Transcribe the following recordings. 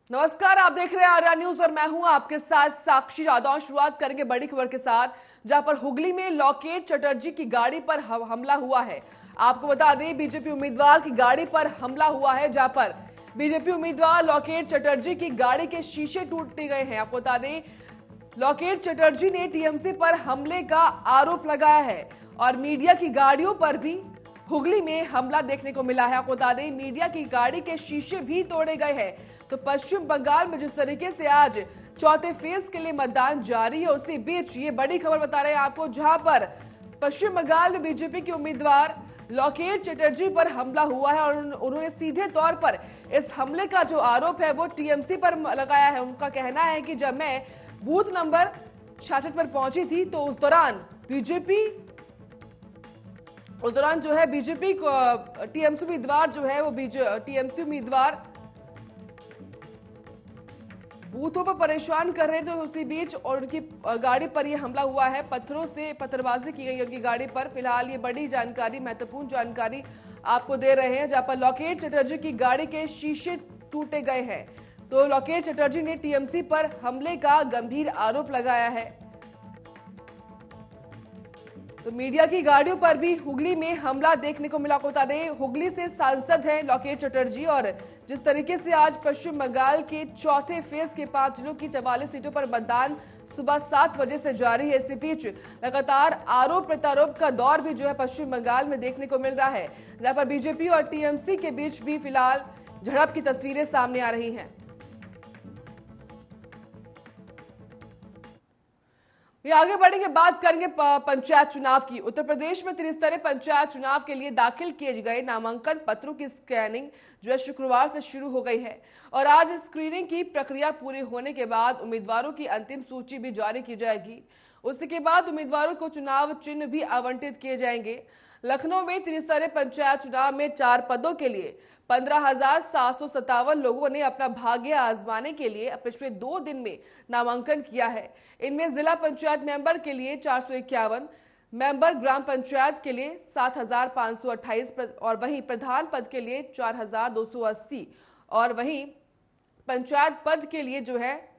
नमस्कार, आप देख रहे हैं आर्या न्यूज और मैं हूं आपके साथ साक्षी यादव। शुरुआत करेंगे बड़ी खबर के साथ, जहां पर हुगली में लॉकेट चटर्जी की गाड़ी पर हमला हुआ है। आपको बता दें, बीजेपी उम्मीदवार की गाड़ी पर हमला हुआ है, जहां पर बीजेपी उम्मीदवार लॉकेट चटर्जी की गाड़ी के शीशे टूट गए हैं। आपको बता दें, लॉकेट चटर्जी ने टीएमसी पर हमले का आरोप लगाया है और मीडिया की गाड़ियों पर भी हुगली में हमला देखने को मिला है। आपको बता दें, मीडिया की गाड़ी के शीशे भी तोड़े गए हैं। तो पश्चिम बंगाल में जिस तरीके से आज चौथे फेज के लिए मतदान जारी है, उसी बीच ये बड़ी खबर बता रहे हैं आपको, जहां पर पश्चिम बंगाल में बीजेपी के उम्मीदवार लॉकेट चटर्जी पर हमला हुआ है और उन्होंने सीधे तौर पर इस हमले का जो आरोप है वो टीएमसी पर लगाया है। उनका कहना है कि जब मैं बूथ नंबर 66 पर पहुंची थी तो उस दौरान जो है बीजेपी टीएमसी उम्मीदवार जो है वो टीएमसी उम्मीदवार बूथों पर परेशान कर रहे थे। उसी बीच और उनकी गाड़ी पर यह हमला हुआ है, पत्थरों से पत्थरबाजी की गई उनकी गाड़ी पर। फिलहाल ये बड़ी जानकारी, महत्वपूर्ण जानकारी आपको दे रहे हैं, जहां पर लॉकेट चटर्जी की गाड़ी के शीशे टूटे गए हैं। तो लॉकेट चटर्जी ने टीएमसी पर हमले का गंभीर आरोप लगाया है। तो मीडिया की गाड़ियों पर भी हुगली में हमला देखने को मिला। बता दें, हुगली से सांसद हैं लॉकेट चटर्जी और जिस तरीके से आज पश्चिम बंगाल के चौथे फेज के 5 जिलों की 44 सीटों पर मतदान सुबह 7 बजे से जारी है। इसी बीच लगातार आरोप प्रत्यारोप का दौर भी जो है पश्चिम बंगाल में देखने को मिल रहा है, जहां पर बीजेपी और टीएमसी के बीच भी फिलहाल झड़प की तस्वीरें सामने आ रही हैं। ये आगे बढ़ेंगे, बात करेंगे पंचायत चुनाव की। उत्तर प्रदेश में त्रिस्तरीय पंचायत चुनाव के लिए दाखिल किए गए नामांकन पत्रों की स्कैनिंग जो है शुक्रवार से शुरू हो गई है और आज स्क्रीनिंग की प्रक्रिया पूरी होने के बाद उम्मीदवारों की अंतिम सूची भी जारी की जाएगी। उसके बाद उम्मीदवारों को चुनाव चिन्ह भी आवंटित किए जाएंगे। लखनऊ में त्रिस्तरीय पंचायत चुनाव में 4 पदों के लिए 15,757 लोगों ने अपना भाग्य आजमाने के लिए पिछले 2 दिन में नामांकन किया है। इनमें जिला पंचायत मेंबर के लिए 451, मेंबर ग्राम पंचायत के लिए 7,528 और वहीं प्रधान पद के लिए 4,280 और वहीं पंचायत पद के लिए जो है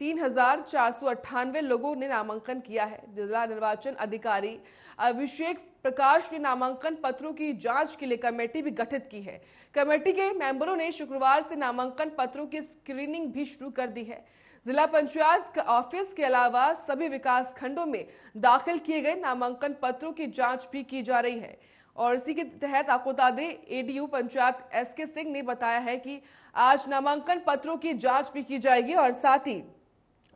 3,498 लोगों ने नामांकन किया है। जिला निर्वाचन अधिकारी अभिषेक प्रकाश ने नामांकन पत्रों की जांच के लिए कमेटी भी गठित की है। कमेटी के मेंबरों ने शुक्रवार से नामांकन पत्रों की स्क्रीनिंग भी शुरू कर दी है। जिला पंचायत ऑफिस के अलावा सभी विकास खंडों में दाखिल किए गए नामांकन पत्रों की जांच भी की जा रही है और इसी के तहत आपको बता दें, एडीयू पंचायत एसके सिंह ने बताया है कि आज नामांकन पत्रों की जांच भी की जाएगी और साथ ही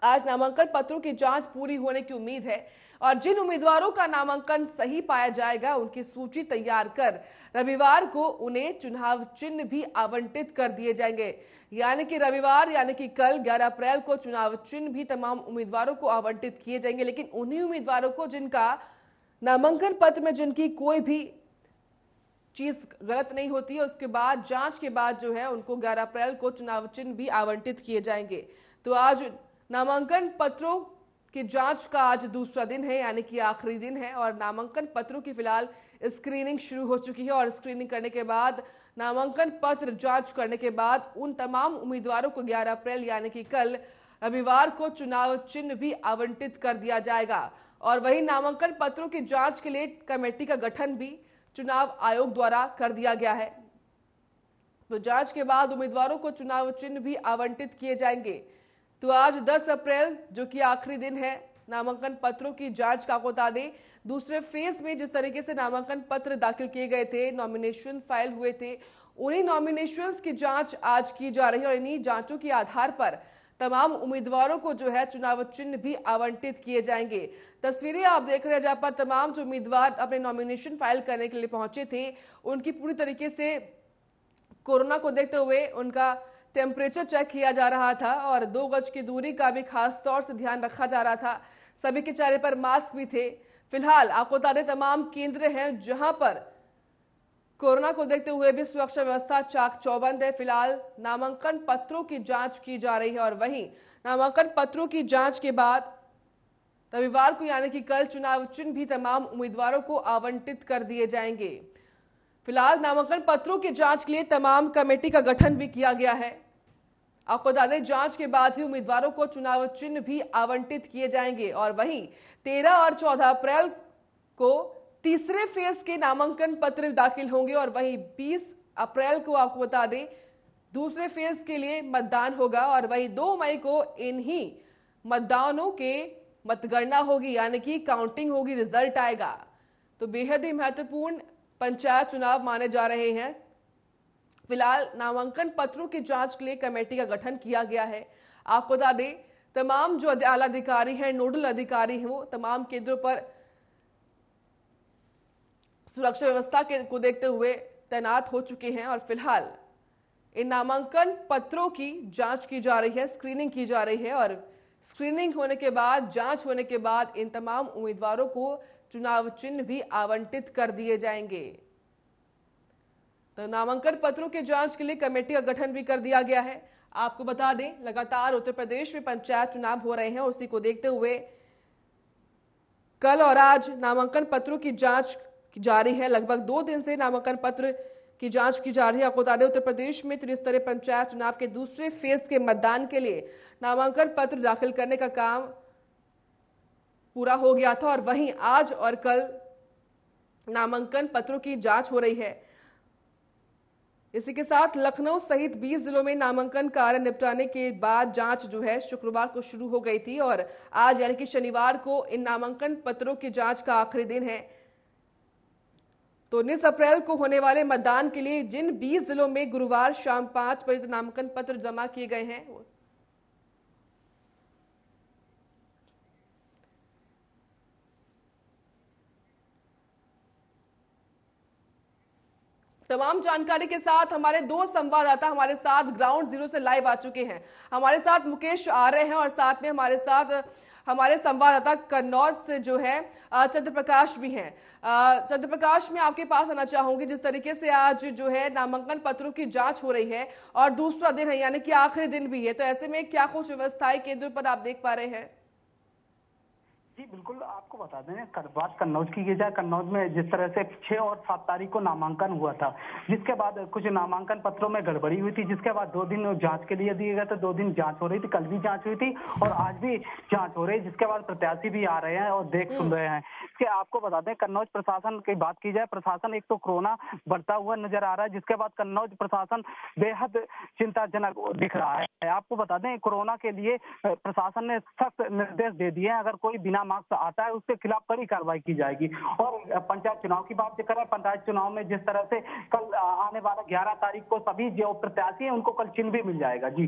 आज नामांकन पत्रों की जांच पूरी होने की उम्मीद है और जिन उम्मीदवारों का नामांकन सही पाया जाएगा उनकी सूची तैयार कर रविवार को उन्हें चुनाव चिन्ह भी आवंटित कर दिए जाएंगे। यानी कि रविवार यानी कि कल 11 अप्रैल को चुनाव चिन्ह भी तमाम उम्मीदवारों को आवंटित किए जाएंगे। लेकिन उन्हीं उम्मीदवारों को जिनका नामांकन पत्र में जिनकी कोई भी चीज गलत नहीं होती है, उसके बाद जांच के बाद जो है उनको 11 अप्रैल को चुनाव चिन्ह भी आवंटित किए जाएंगे। तो आज नामांकन पत्रों की जांच का आज दूसरा दिन है, यानी कि आखिरी दिन है और नामांकन पत्रों की फिलहाल स्क्रीनिंग शुरू हो चुकी है और स्क्रीनिंग करने के बाद नामांकन पत्र जांच करने के बाद उन तमाम उम्मीदवारों को 11 अप्रैल यानी कि कल रविवार को चुनाव चिन्ह भी आवंटित कर दिया जाएगा। और वहीं नामांकन पत्रों की जांच के लिए कमेटी का गठन भी चुनाव आयोग द्वारा कर दिया गया है। तो जांच के बाद उम्मीदवारों को चुनाव चिन्ह भी आवंटित किए जाएंगे। तो आज 10 अप्रैल जो कि आखिरी दिन है नामांकन पत्रों की जांच का, बता दें दूसरे फेज में जिस तरीके से नामांकन पत्र दाखिल किए गए थे, नॉमिनेशन फाइल हुए थे, उन्हीं नॉमिनेशंस की जांच आज की जा रही है और इन्हीं जांचों के आधार पर तमाम उम्मीदवारों को जो है चुनाव चिन्ह भी आवंटित किए जाएंगे। तस्वीरें आप देख रहे हैं जहां पर तमाम जो उम्मीदवार अपने नॉमिनेशन फाइल करने के लिए पहुंचे थे, उनकी पूरी तरीके से कोरोना को देखते हुए उनका टेम्परेचर चेक किया जा रहा था और 2 गज की दूरी का भी खास तौर से ध्यान रखा जा रहा था। सभी के चेहरे पर मास्क भी थे। फिलहाल आपको बता दें, तमाम केंद्र हैं जहां पर कोरोना को देखते हुए भी सुरक्षा व्यवस्था चाक चौबंद है। फिलहाल नामांकन पत्रों की जांच की जा रही है और वहीं नामांकन पत्रों की जांच के बाद रविवार को यानी कि कल चुनाव चिन्ह भी तमाम उम्मीदवारों को आवंटित कर दिए जाएंगे। फिलहाल नामांकन पत्रों की जांच के लिए तमाम कमेटी का गठन भी किया गया है आपको बता दें जांच के बाद ही उम्मीदवारों को चुनाव चिन्ह भी आवंटित किए जाएंगे और वहीं 13 और 14 अप्रैल को तीसरे फेज के नामांकन पत्र दाखिल होंगे और वहीं 20 अप्रैल को आपको बता दें दूसरे फेज के लिए मतदान होगा और वहीं 2 मई को इन्हीं मतदानों के मतगणना होगी यानी कि काउंटिंग होगी, रिजल्ट आएगा। तो बेहद ही महत्वपूर्ण पंचायत चुनाव माने जा रहे हैं। फिलहाल नामांकन पत्रों की जांच के लिए कमेटी का गठन किया गया है। आपको बता दें तमाम जो आला अधिकारी हैं, नोडल अधिकारी हैं, वो तमाम केंद्रों पर सुरक्षा व्यवस्था को देखते हुए तैनात हो चुके हैं और फिलहाल इन नामांकन पत्रों की जांच की जा रही है, स्क्रीनिंग की जा रही है और स्क्रीनिंग होने के बाद, जांच होने के बाद इन तमाम उम्मीदवारों को चुनाव चिन्ह भी आवंटित कर दिए जाएंगे। तो नामांकन पत्रों की जांच के लिए कमेटी का गठन भी कर दिया गया है। आपको बता दें लगातार उत्तर प्रदेश में पंचायत चुनाव हो रहे हैं, उसी को देखते हुए कल और आज नामांकन पत्रों की जांच जारी है। लगभग 2 दिन से नामांकन पत्र की जांच की जा रही है। आपको बता दें उत्तर प्रदेश में त्रिस्तरीय पंचायत चुनाव के दूसरे फेज के मतदान के लिए नामांकन पत्र दाखिल करने का काम पूरा हो गया था और वहीं आज और कल नामांकन पत्रों की जांच हो रही है। इसी के साथ लखनऊ सहित 20 जिलों में नामांकन कार्य निपटाने के बाद जांच जो है शुक्रवार को शुरू हो गई थी और आज यानी कि शनिवार को इन नामांकन पत्रों की जांच का आखिरी दिन है। तो 19 अप्रैल को होने वाले मतदान के लिए जिन 20 जिलों में गुरुवार शाम 5 बजे नामांकन पत्र जमा किए गए हैं, तमाम जानकारी के साथ हमारे 2 संवाददाता हमारे साथ ग्राउंड जीरो से लाइव आ चुके हैं। हमारे साथ मुकेश आ रहे हैं और साथ में हमारे साथ हमारे संवाददाता कन्नौज से जो है चंद्रप्रकाश भी हैं। चंद्रप्रकाश, मैं आपके पास आना चाहूंगी, जिस तरीके से आज जो है नामांकन पत्रों की जांच हो रही है और दूसरा दिन है यानी कि आखिरी दिन भी है, तो ऐसे में क्या कुछ व्यवस्थाएं केंद्र पर आप देख पा रहे हैं? जी बिल्कुल, आपको बता दें बात कन्नौज की जाए। कन्नौज में जिस तरह से 6 और 7 तारीख को नामांकन हुआ था, जिसके बाद कुछ नामांकन पत्रों में गड़बड़ी हुई थी, जिसके बाद 2 दिन जांच के लिए दिए गए थे। 2 दिन जांच हो रही थी, कल भी जांच हुई थी और आज भी जांच हो रही है, जिसके बाद प्रत्याशी भी आ रहे हैं और देख सुन रहे हैं। इसके आपको बता दें कन्नौज प्रशासन की बात की जाए, प्रशासन एक तो कोरोना बढ़ता हुआ नजर आ रहा है, जिसके बाद कन्नौज प्रशासन बेहद चिंताजनक दिख रहा है। आपको बता दें कोरोना के लिए प्रशासन ने सख्त निर्देश दे दिए हैं, अगर कोई बिना मार्क्स आता है उसके खिलाफ कड़ी कार्रवाई की जाएगी। और पंचायत चुनाव की बात करें, पंचायत चुनाव में जिस तरह से कल आने वाला 11 तारीख को सभी जो प्रत्याशी हैं उनको कल चिन्ह भी मिल जाएगा। जी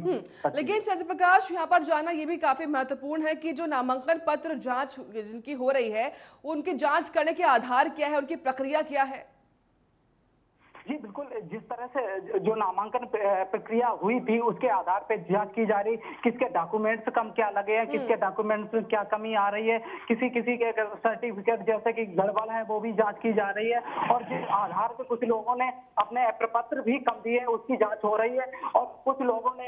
लेकिन चंद्रप्रकाश, यहाँ पर जाना ये भी काफी महत्वपूर्ण है कि जो नामांकन पत्र जांच जिनकी हो रही है उनकी जांच करने के आधार क्या है, उनकी प्रक्रिया क्या है? जी बिल्कुल, जिस तरह से जो नामांकन प्रक्रिया हुई थी उसके आधार पे जांच की जा रही, किसके डॉक्यूमेंट्स कम क्या लगे हैं, किसके डॉक्यूमेंट्स में क्या कमी आ रही है, किसी किसी के सर्टिफिकेट जैसे कि गड़बड़ है वो भी जांच की जा रही है। और जिस आधार पे कुछ लोगों ने अपने प्रपत्र भी कम दिए उसकी जांच हो रही है और कुछ लोगों ने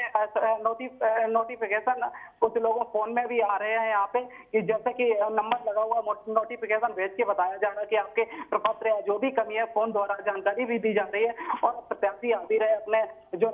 नोटिफिकेशन कुछ लोगों फोन में भी आ रहे हैं यहाँ पे कि जैसे कि नंबर लगा हुआ नोटिफिकेशन भेज के बताया जा रहा है कि आपके प्रपत्र या जो भी कमी है फोन द्वारा जानकारी भी दी रही है और प्रत्याशी आ भी रहे अपने जो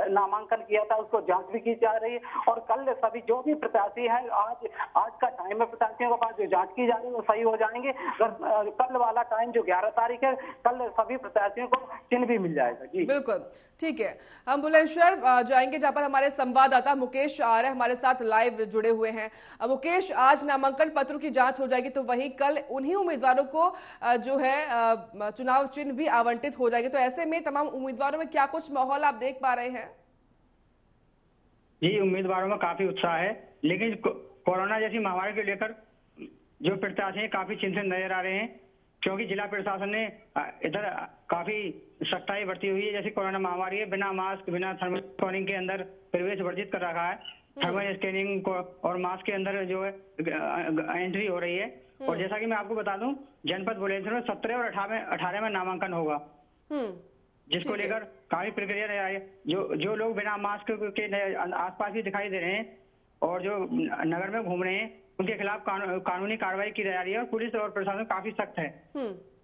नामांकन किया था उसको जांच भी की जा रही है। और कल सभी जो भी प्रत्याशी हैं आज का टाइम है, प्रत्याशियों के पास जो जांच की जा रही है वो सही हो जाएंगे। कल वाला टाइम जो 11 तारीख है, कल सभी प्रत्याशियों को चिन्ह भी मिल जाएगा। जी बिल्कुल ठीक है, हम बुलंदशहर जाएंगे जहां पर हमारे संवाददाता मुकेश आ रहे हैं हमारे साथ लाइव जुड़े हुए हैं। मुकेश, आज नामांकन पत्रों की जांच हो जाएगी तो वहीं कल उन्हीं उम्मीदवारों को जो है चुनाव चिन्ह भी आवंटित हो जाएंगे, तो ऐसे में तमाम उम्मीदवारों में क्या कुछ माहौल आप देख पा रहे हैं? जी, उम्मीदवारों में काफी उत्साह है, लेकिन कोरोना जैसी महामारी को लेकर जो प्रत्याशी हैं काफी चिंतित नजर आ रहे हैं, क्योंकि जिला प्रशासन ने इधर काफी सख्ताई बरती हुई है। जैसे कोरोना महामारी है, बिना मास्क बिना थर्मल स्कैनिंग के अंदर प्रवेश वर्जित कर रखा है। थर्मल स्कैनिंग को और मास्क के अंदर जो है एंट्री हो रही है। और जैसा कि मैं आपको बता दूं, जनपद बुलंदशहर में 17 और 18 में नामांकन होगा, जिसको लेकर काफी प्रक्रिया रहा है। जो लोग बिना मास्क के आसपास भी दिखाई दे रहे हैं और जो नगर में घूम रहे हैं उनके खिलाफ कानूनी कार्रवाई की जा रही है और पुलिस और प्रशासन काफी सख्त है।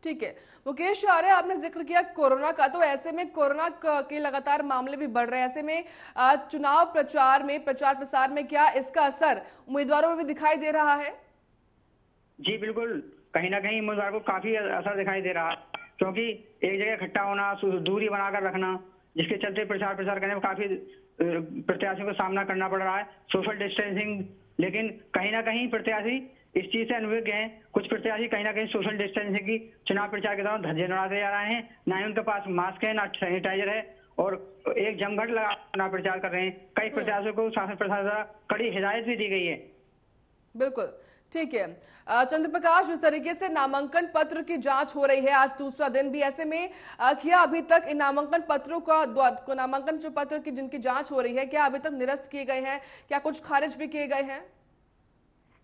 ठीक है। मुकेश आर्य, आपने जिक्र किया कोरोना का, तो ऐसे में कोरोना के लगातार मामले भी बढ़ रहे हैं। ऐसे में चुनाव प्रचार में, प्रचार प्रसार में क्या इसका असर उम्मीदवारों में भी दिखाई दे रहा है? जी बिल्कुल, कहीं ना कहीं उम्मीदवार को काफी असर दिखाई दे रहा है, क्योंकि एक जगह इकट्ठा होना, दूरी बनाकर रखना, जिसके चलते प्रचार प्रसार करने में काफी प्रत्याशियों को सामना करना पड़ रहा है, सोशल डिस्टेंसिंग। लेकिन कहीं ना कहीं प्रत्याशी इस चीज से अनभिज्ञ हैं। कुछ प्रत्याशी कहीं ना कहीं सोशल डिस्टेंसिंग की चुनाव प्रचार के दौरान धज्जे उड़ाते जा रहे हैं। ना ही उनके पास मास्क है, ना सैनिटाइजर है, और एक जमघट लगा चुनाव प्रचार कर रहे हैं। कई प्रत्याशियों को शासन प्रशासन द्वारा कड़ी हिदायत भी दी गई है। बिल्कुल, ठीक है। चंद्र प्रकाश, जिस तरीके से नामांकन पत्र की जांच हो रही है, आज दूसरा दिन भी, ऐसे में क्या अभी तक इन नामांकन पत्रों का नामांकन जो पत्र की जिनकी जांच हो रही है, क्या अभी तक निरस्त किए गए हैं? क्या कुछ खारिज भी किए गए हैं?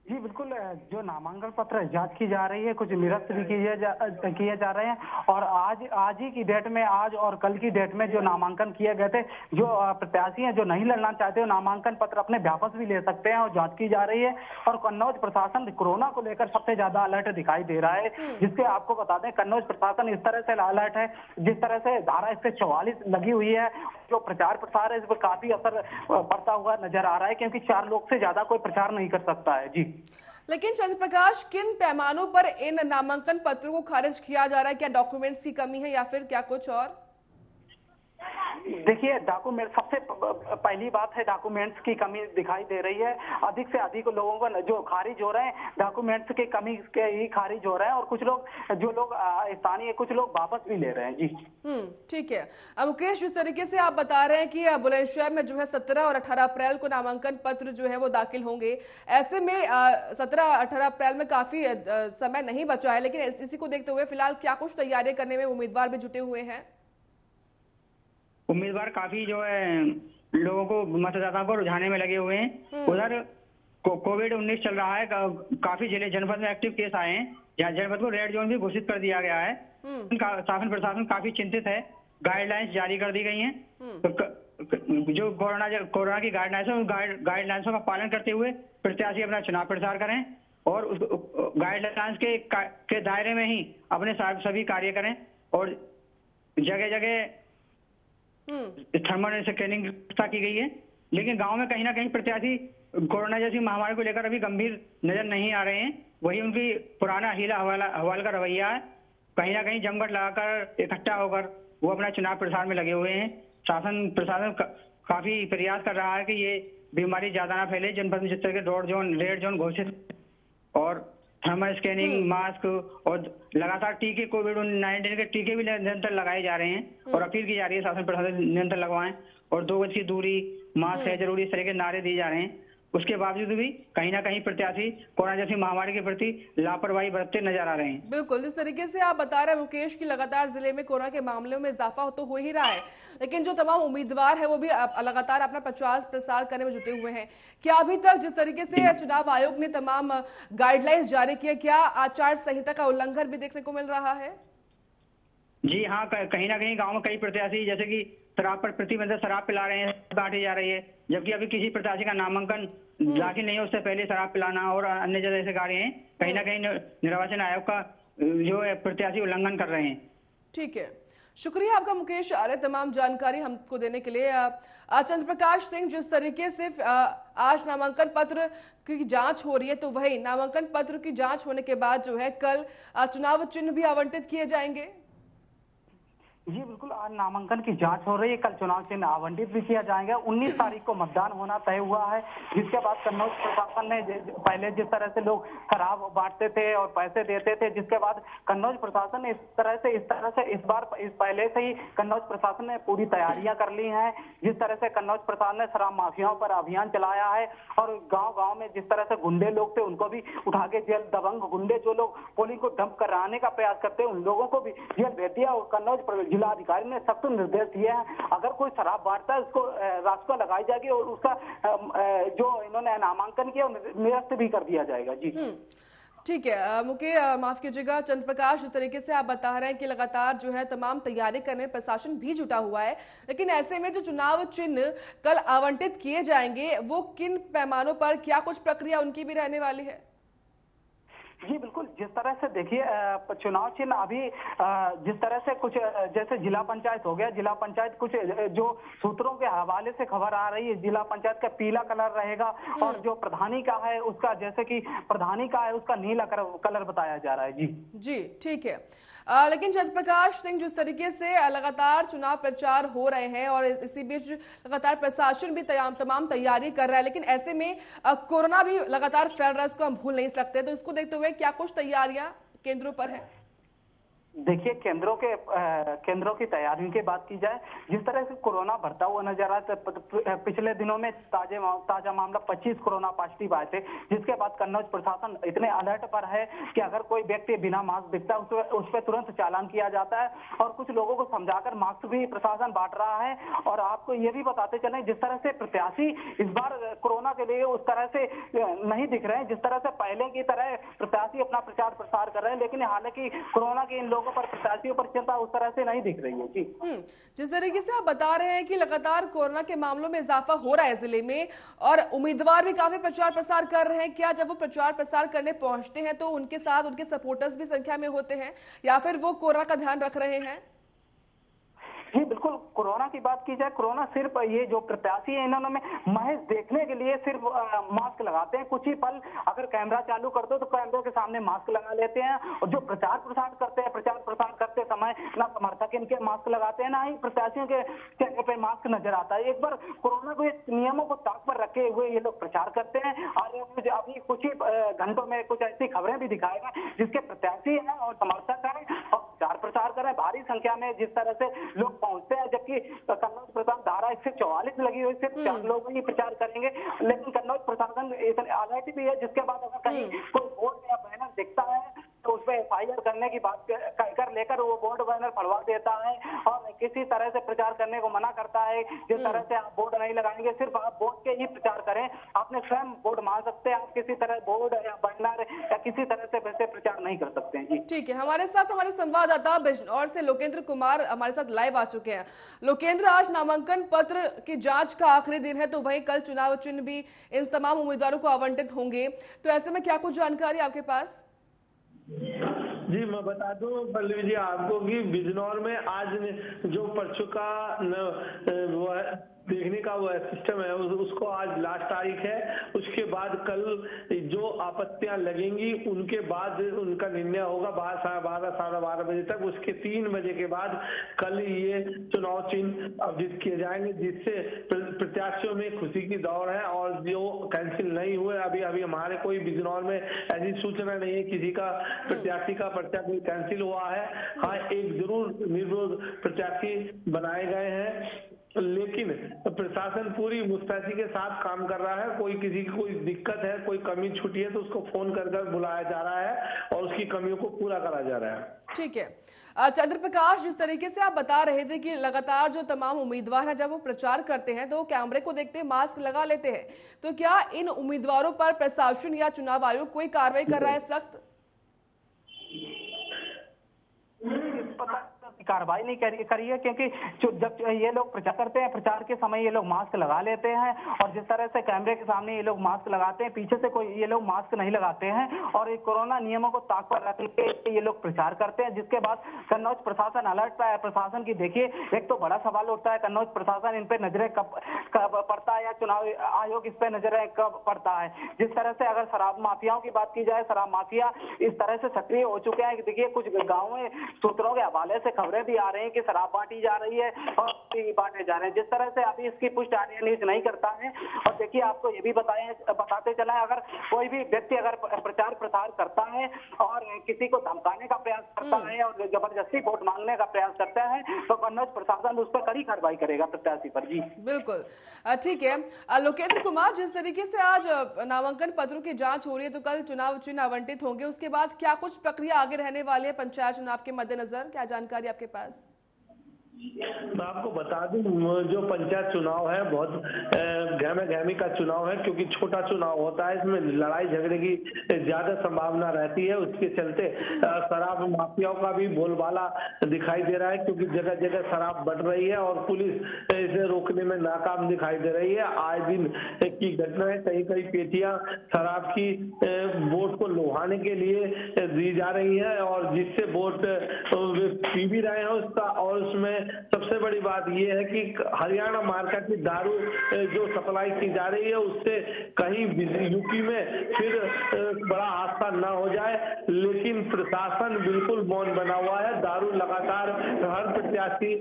जी बिल्कुल, जो नामांकन पत्र जांच की जा रही है, कुछ निरस्त भी किए जा रहे हैं। और आज ही की डेट में, आज और कल की डेट में जो नामांकन किए गए थे, जो प्रत्याशी हैं जो नहीं लड़ना चाहते, वो नामांकन पत्र अपने वापस भी ले सकते हैं, और जांच की जा रही है। और कन्नौज प्रशासन कोरोना को लेकर सबसे ज्यादा अलर्ट दिखाई दे रहा है, जिसके आपको बता दें कन्नौज प्रशासन इस तरह से अलर्ट है, जिस तरह से धारा 144 लगी हुई है, जो प्रचार प्रसार है इस पर काफी असर पड़ता हुआ नजर आ रहा है, क्योंकि 4 लोग से ज्यादा कोई प्रचार नहीं कर सकता है। जी, लेकिन चंद्र प्रकाश, किन पैमानों पर इन नामांकन पत्रों को खारिज किया जा रहा है? क्या डॉक्यूमेंट्स की कमी है या फिर क्या कुछ और? देखिए, डॉक्यूमेंट सबसे पहली बात है, डॉक्यूमेंट्स की कमी दिखाई दे रही है। अधिक से अधिक लोगों को जो खारिज हो रहे हैं, डॉक्यूमेंट्स की कमी के ही खारिज हो रहे हैं, और कुछ लोग जो लोग स्थानीय, कुछ लोग वापस भी ले रहे हैं। जी ठीक है। मुकेश, जिस तरीके से आप बता रहे हैं कि बुलंदशहर में जो है 17 और 18 अप्रैल को नामांकन पत्र जो है वो दाखिल होंगे, ऐसे में 17-18 अप्रैल में काफी समय नहीं बचा है, लेकिन इसी को देखते हुए फिलहाल क्या कुछ तैयारियां करने में उम्मीदवार भी जुटे हुए हैं? उम्मीदवार काफी जो है लोगों को, मतदाताओं को रुझाने में लगे हुए हैं। उधर कोविड-19 चल रहा है, काफी जिले जनपद में एक्टिव केस आए हैं, जहाँ जनपद को रेड जोन भी घोषित कर दिया गया है। शासन प्रशासन काफी चिंतित है, गाइडलाइंस जारी कर दी गई हैं। तो जो कोरोना की गाइडलाइंस है, उन गाइडलाइंसों का पालन करते हुए प्रत्याशी अपना चुनाव प्रचार करें, और उस गाइडलाइंस के दायरे में ही अपने सभी कार्य करें, और जगह जगह थर्मल स्कैनिंग की व्यवस्था की गई है। लेकिन गांव में कहीं ना कहीं प्रत्याशी कोरोना जैसी महामारी को लेकर अभी गंभीर नजर नहीं आ रहे हैं। वही उनकी पुराना हीला हवाल का रवैया है, कहीं ना कहीं जमघट लगाकर इकट्ठा होकर वो अपना चुनाव प्रचार में लगे हुए हैं। शासन प्रशासन काफी प्रयास कर रहा है कि ये बीमारी ज्यादा ना फैले। जनपद में जिस तरह के रेड जोन घोषित, और थर्मल स्कैनिंग, मास्क, और लगातार टीके, कोविड-19 के टीके भी निरंतर लगाए जा रहे हैं, और अपील की जा रही है शासन प्रशासन निरंतर लगवाएं, और 2 गज की दूरी, मास्क है जरूरी, इस तरह के नारे दिए जा रहे हैं। उसके बावजूद भी कहीं ना कहीं प्रत्याशी कोरोना जैसी महामारी के प्रति लापरवाही बरतते नजर आ रहे हैं। बिल्कुल, जिस तरीके से आप बता रहे हैं मुकेश की लगातार जिले में कोरोना के मामलों में इजाफा तो हो ही रहा है, लेकिन जो तमाम उम्मीदवार है वो भी लगातार अपना प्रचार प्रसार करने में जुटे हुए हैं। क्या अभी तक जिस तरीके से चुनाव आयोग ने तमाम गाइडलाइंस जारी किए, क्या आचार संहिता का उल्लंघन भी देखने को मिल रहा है? जी हाँ, कहीं ना कहीं गाँव में कई प्रत्याशी जैसे कि शराब पर प्रतिबंध, शराब पिला रहे हैं, बांटी जा रही है, जबकि अभी किसी प्रत्याशी का नामांकन दाखिल नहीं है, उससे पहले शराब पिलाना और अन्य जैसे कार्य हैं, कहीं ना कहीं निर्वाचन आयोग का जो है प्रत्याशी उल्लंघन कर रहे हैं। ठीक है, शुक्रिया आपका मुकेश आर्य, तमाम जानकारी हमको देने के लिए। चंद्र प्रकाश सिंह, जिस तरीके से आज नामांकन पत्र की जांच हो रही है, तो वही नामांकन पत्र की जांच होने के बाद जो है कल चुनाव चिन्ह भी आवंटित किए जाएंगे। जी बिल्कुल, आज नामांकन की जांच हो रही है, कल चुनाव चिन्ह आवंटित भी किया जाएगा। 19 तारीख को मतदान होना तय हुआ है, जिसके बाद कन्नौज प्रशासन ने पहले जिस तरह से लोग शराब बांटते थे और पैसे देते थे, जिसके बाद कन्नौज प्रशासन ने इस तरह से इस बार पहले से ही कन्नौज प्रशासन ने पूरी तैयारियां कर ली हैं। जिस तरह से कन्नौज प्रशासन ने शराब माफियाओं पर अभियान चलाया है, और गाँव में जिस तरह से गुंडे लोग थे उनको भी उठा के जेल, दबंग गुंडे जो लोग पोलिंग को डंप कराने का प्रयास करते हैं, उन लोगों को भी जेल भेज दिया। और कन्नौज जिला अधिकारी ने सख्त निर्देश दिए हैं, अगर कोई शराब बांटता है उसको रास्ता लगाई जाएगी, और उसका जो इन्होंने नामांकन किया निरस्त भी कर दिया जाएगा। जी ठीक है, माफ कीजिएगा चंद्र प्रकाश, जिस तरीके से आप बता रहे हैं कि लगातार जो है तमाम तैयारी करने में प्रशासन भी जुटा हुआ है, लेकिन ऐसे में जो चुनाव चिन्ह कल आवंटित किए जाएंगे वो किन पैमानों पर, क्या कुछ प्रक्रिया उनकी भी रहने वाली है? जी बिल्कुल, जिस तरह से देखिए चुनाव चिन्ह अभी जिस तरह से कुछ जैसे जिला पंचायत हो गया, जिला पंचायत कुछ जो सूत्रों के हवाले से खबर आ रही है, जिला पंचायत का पीला कलर रहेगा और जो प्रधानी का है उसका, जैसे कि प्रधानी का है उसका नीला कलर बताया जा रहा है। जी जी, ठीक है। लेकिन जयप्रकाश सिंह, जिस तरीके से लगातार चुनाव प्रचार हो रहे हैं और इसी बीच लगातार प्रशासन भी तमाम तैयारी कर रहा है, लेकिन ऐसे में कोरोना भी लगातार फैल रहा है, इसको हम भूल नहीं सकते। तो इसको देखते हुए क्या कुछ तैयारियां केंद्रों पर है? देखिए, केंद्रों की तैयारियों की बात की जाए, जिस तरह से कोरोना बढ़ता हुआ नजर आ रहा है, पिछले दिनों में ताजा मामला 25 कोरोना पॉजिटिव आए थे, जिसके बाद कन्नौज प्रशासन इतने अलर्ट पर है कि अगर कोई व्यक्ति बिना मास्क दिखता है उस पर तुरंत चालान किया जाता है और कुछ लोगों को समझाकर मास्क भी प्रशासन बांट रहा है। और आपको ये भी बताते चले, जिस तरह से प्रत्याशी इस बार कोरोना के लिए उस तरह से नहीं दिख रहे हैं जिस तरह से पहले की तरह प्रत्याशी अपना प्रचार प्रसार कर रहे हैं, लेकिन हालांकि कोरोना के इन लोगों पर, प्रत्याशियों पर चिंता उस तरह से नहीं दिख रही है। जी जिस तरीके से आप बता रहे हैं कि लगातार कोरोना के मामलों में इजाफा हो रहा है जिले में और उम्मीदवार भी काफी प्रचार प्रसार कर रहे हैं, क्या जब वो प्रचार प्रसार करने पहुंचते हैं तो उनके साथ उनके सपोर्टर्स भी संख्या में होते हैं या फिर वो कोरोना का ध्यान रख रहे हैं? जी बिल्कुल, कोरोना की बात की जाए, कोरोना सिर्फ ये जो प्रत्याशी है इन्होंने महज देखने के लिए सिर्फ मास्क लगाते हैं। कुछ ही पल अगर कैमरा चालू कर दो तो कैमरे के सामने मास्क लगा लेते हैं और जो प्रचार प्रसार करते हैं, प्रचार प्रसार करते समय ना समर्थक इनके मास्क लगाते हैं, ना ही प्रत्याशियों के चेहरे पे मास्क नजर आता है। एक बार कोरोना को नियमों को ताक पर रखे हुए ये लोग प्रचार करते हैं और अभी कुछ ही घंटों में कुछ ऐसी खबरें भी दिखाएगा जिसके प्रत्याशी है और समर्थक है और प्रचार प्रसार करें भारी संख्या में जिस तरह से लोग पहुंचते हैं, जबकि कन्नौज प्रशासन धारा 144 लगी हुई, सिर्फ 4 लोग ही प्रचार करेंगे। लेकिन कन्नौज प्रशासन इतने अलर्ट भी है, जिसके बाद अगर कहीं कोई बोर्ड या बैनर दिखता है तो उस पर FIR करने की बात कर लेकर वो बोर्ड बैनर फड़वा देता है और किसी तरह से प्रचार करने को मना करता है। जिस तरह से आप बोर्ड नहीं लगाएंगे, सिर्फ आप बोर्ड के ही प्रचार करें, आपने स्वयं बोर्ड मार सकते हैं, आप किसी तरह बोर्ड या बैनर या किसी तरह से वैसे प्रचार नहीं कर सकते हैं। जी ठीक है, हमारे साथ हमारे संवाददाता बिजनौर से लोकेंद्र कुमार हमारे साथ लाइव आ चुके हैं। लोकेंद्र, आज नामांकन पत्र की जांच का आखिरी दिन है, तो वहीं कल चुनाव चिन्ह भी इन तमाम उम्मीदवारों को आवंटित होंगे, तो ऐसे में क्या कुछ जानकारी आपके पास? जी मैं बता दूं पल्लवी जी आपको कि बिजनौर में आज जो पर्चों का वो है देखने का वो सिस्टम है उसको आज लास्ट तारीख है। उसके बाद कल जो आपत्तियां लगेंगी उनके बाद उनका निर्णय होगा 12 साढ़े 12 बजे तक। उसके 3 बजे के बाद कल ये चुनाव चिन्ह अर्जित किए जाएंगे, जिससे प्रत्याशियों में खुशी की दौड़ है। और जो कैंसिल नहीं हुए, अभी हमारे कोई बिजनौर में ऐसी सूचना नहीं है किसी का प्रत्याशी का पर्चा कोई कैंसिल हुआ है। हाँ, एक जरूर निर्विरोध प्रत्याशी बनाए गए हैं, लेकिन प्रशासन पूरी मुस्तैदी के साथ काम कर रहा है। कोई किसी की कोई दिक्कत है, कोई कमी छुटी है तो उसको फोन कर बुलाया जा रहा है और उसकी कमियों को पूरा करा जा रहा है। ठीक है चंद्रप्रकाश, जिस तरीके से आप बता रहे थे कि लगातार जो तमाम उम्मीदवार हैं जब वो प्रचार करते हैं तो कैमरे को देखते हैं मास्क लगा लेते हैं, तो क्या इन उम्मीदवारों पर प्रशासन या चुनाव आयोग कोई कार्रवाई कर रहा है सख्त? कार्रवाई नहीं करी है, क्योंकि जब ये लोग प्रचार करते हैं, प्रचार के समय ये लोग मास्क लगा लेते हैं और जिस तरह से कैमरे के सामने ये लोग मास्क लगाते हैं, पीछे से कोई ये लोग मास्क नहीं लगाते हैं और कोरोना नियमों को ताक पर रख के ये लोग प्रचार करते हैं। जिसके बाद कन्नौज प्रशासन अलर्ट पर है। प्रशासन की देखिए, एक तो बड़ा सवाल उठता है, कन्नौज प्रशासन इन पे नजरें कब पड़ता है या चुनाव आयोग इस पे नजरें कब पड़ता है। जिस तरह से अगर शराब माफियाओं की बात की जाए, शराब माफिया इस तरह से सक्रिय हो चुके हैं कि देखिए कुछ गाँव में सूत्रों के हवाले से खबरें भी आ रही हैं कि शराब बांटी जा रही है और बांटे जा रहे हैं। जिस तरह से अभी इसकी पुष्टि आर्य न्यूज नहीं करता है। और देखिए, आपको ये भी बताते चला है, अगर कोई भी व्यक्ति अगर प्रचार प्रसार करता है और किसी को धमकाने का प्रयास करता है और जबरदस्ती वोट मांगने का प्रयास करता है तो कन्नौज प्रशासन उस पर कड़ी कार्रवाई करेगा प्रत्याशी पर। जी बिल्कुल, ठीक है लोकेंद्र कुमार, जिस तरीके से आज नामांकन पत्रों की जांच हो रही है तो कल चुनाव चिन्ह आवंटित होंगे, उसके बाद क्या कुछ प्रक्रिया आगे रहने वाली है पंचायत चुनाव के मद्देनजर, क्या जानकारी आपके पास? मैं आपको बता दूं, जो पंचायत चुनाव है बहुत गहमे का चुनाव है, क्योंकि छोटा चुनाव होता है, इसमें लड़ाई झगड़े की ज्यादा संभावना रहती है। उसके चलते शराब माफियाओं का भी बोलबाला दिखाई दे रहा है, क्योंकि जगह जगह शराब बढ़ रही है और पुलिस इसे रोकने में नाकाम दिखाई दे रही है। आए दिन की घटना है। कई कई पेटियां शराब की वोट को लुभाने के लिए दी जा रही है और जिससे वोट पी भी रहे हैं उसका। और उसमें सबसे बड़ी बात यह है कि हरियाणा मार्का की दारू जो सप्लाई की जा रही है उससे कहीं यूपी में फिर बड़ा हादसा न हो जाए, लेकिन प्रशासन बिल्कुल मौन बना हुआ है। दारू लगातार हर प्रत्याशी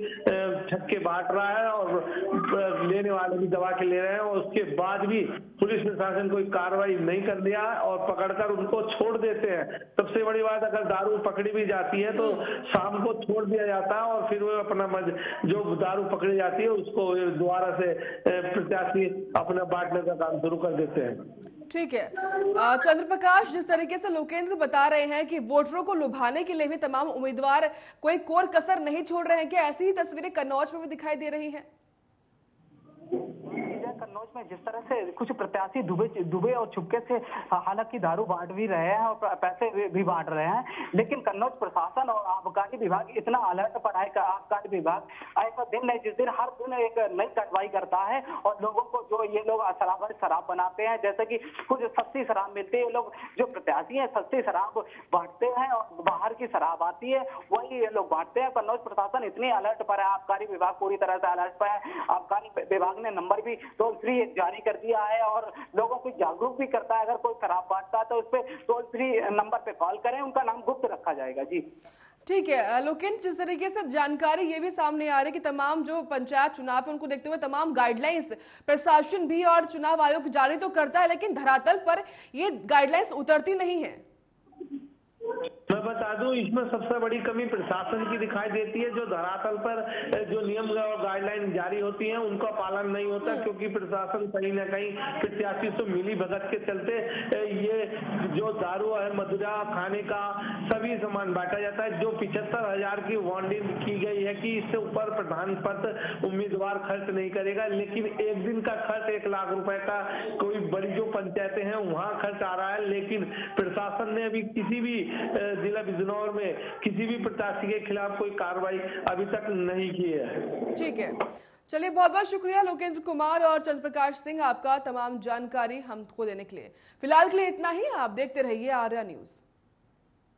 छक्के बांट रहा है और लेने वाले भी दबा के ले रहे हैं और उसके बाद भी पुलिस प्रशासन कोई कार्रवाई नहीं कर दिया और पकड़कर उनको छोड़ देते हैं। सबसे बड़ी बात, अगर दारू पकड़ी भी जाती है तो शाम को छोड़ दिया जाता है और फिर वो अपना जो दारू पकड़ी जाती है उसको दोबारा से प्रत्याशी अपना बांटने का काम शुरू कर देते हैं। ठीक है चंद्र प्रकाश, जिस तरीके से लोकेंद्र बता रहे हैं कि वोटरों को लुभाने के लिए भी तमाम उम्मीदवार कोई कोर कसर नहीं छोड़ रहे हैं, क्या ऐसी ही तस्वीरें कन्नौज में भी दिखाई दे रही हैं? कन्नौज में जिस तरह से कुछ प्रत्याशी दुबे और छुपके से हालांकि दारू बांट भी रहे हैं और पैसे भी बांट रहे हैं, लेकिन कन्नौज प्रशासन और आबकारी विभाग इतना अलर्ट पर है। आबकारी विभाग ऐसा दिन है जिस दिन हर दिन एक नई कार्रवाई करता है और लोगों को जो ये लोग शराब बनाते हैं, जैसे कि कुछ सस्ती शराब मिलती है, ये लोग जो प्रत्याशी है सस्ती शराब बांटते हैं और बाहर की शराब आती है वही ये लोग बांटते हैं। कन्नौज प्रशासन इतनी अलर्ट पर है, आबकारी विभाग पूरी तरह से अलर्ट पर है। आबकारी विभाग ने नंबर भी टोल फ्री जारी कर दिया है और लोगों को जागरूक भी करता है। अगर कोई शराब बांटता है तो उस पर टोल फ्री नंबर पे कॉल करें, उनका नाम गुप्त रखा जाएगा। जी ठीक है लोकेंद्र, जिस तरीके से जानकारी ये भी सामने आ रही है कि तमाम जो पंचायत चुनाव है उनको देखते हुए तमाम गाइडलाइंस प्रशासन भी और चुनाव आयोग जारी तो करता है, लेकिन धरातल पर ये गाइडलाइंस उतरती नहीं है। मैं बता दूं, इसमें सबसे बड़ी कमी प्रशासन की दिखाई देती है। जो धरातल पर जो नियम और गाइडलाइन जारी होती हैं उनका पालन नहीं होता, क्योंकि प्रशासन कहीं ना कहीं प्रत्याशी से मिली भगत के चलते ये जो दारू है, मदिरा, खाने का सभी सामान बांटा जाता है। जो 75,000 की वार्निंग की गई है कि इससे ऊपर प्रधान पद उम्मीदवार खर्च नहीं करेगा, लेकिन एक दिन का खर्च 1 लाख रुपए का कोई बड़ी जो पंचायतें हैं वहां खर्च आ रहा है। लेकिन प्रशासन ने अभी किसी भी जिला बिजनौर में किसी भी प्रत्याशी के खिलाफ कोई कार्रवाई अभी तक नहीं की है। ठीक है, चलिए बहुत बहुत शुक्रिया लोकेंद्र कुमार और चंद्र प्रकाश सिंह आपका तमाम जानकारी हमको देने के लिए। फिलहाल के लिए इतना ही, आप देखते रहिए आर्या न्यूज।